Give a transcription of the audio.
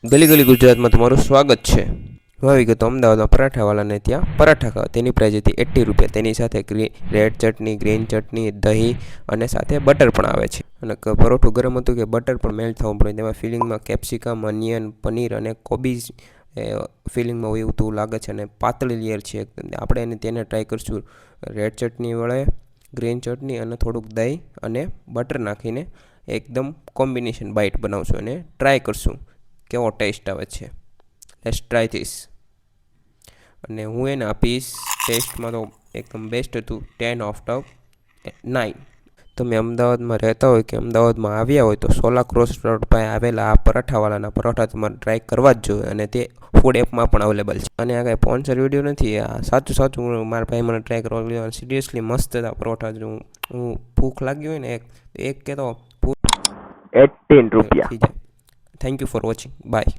ગલી ગલી ગુજરાતમાં તમારું સ્વાગત છે। હું આવી ગયો તો અમદાવાદમાં પરાઠાવાળાને ત્યાં પરાઠા ખાવા। તેની પ્રાઇસ હતી 80 રૂપિયા। તેની સાથે રેડ ચટણી, ગ્રીન ચટણી, દહીં અને સાથે બટર પણ આવે છે। અને પરોઠું ગરમ હતું કે બટર પણ મેલ્ટ થવું પડે। તેમાં ફિલિંગમાં કેપ્સિકમ, અનિયન, પનીર અને કોબીજ ફિલિંગમાં હોય એવું લાગે છે અને પાતળી લેયર છે। આપણે તેને ટ્રાય કરીશું રેડ ચટણી વડે, ગ્રીન ચટણી અને થોડુંક દહીં અને બટર નાખીને એકદમ કોમ્બિનેશન બાઇટ બનાવશું અને ટ્રાય કરશું કેવો ટેસ્ટ આવે છે। Let's try this. અને હું એને આપીશ ટેસ્ટમાં તો એકદમ બેસ્ટ હતું, 10/9। તમે અમદાવાદમાં રહેતા હોય કે અમદાવાદમાં આવ્યા હોય તો સોલા ક્રોસ રોડ પાસે આવેલા આ પરાઠાવાળાના પરોઠા તમારે ટ્રાય કરવા જ જોઈએ અને તે ફૂડ એપમાં પણ અવેલેબલ છે। અને આ કાંઈ સ્પોન્સર વિડીયો નથી, આ સાચું સાચું મારા ભાઈ મને ટ્રાય કરવા ગયો અને સિરિયસલી મસ્ત હતા પરોઠા। જો હું ભૂખ લાગી હોય ને એક કે તો 18 પૂરી રૂપિયા। થઈ જાય। Thank you for watching, by.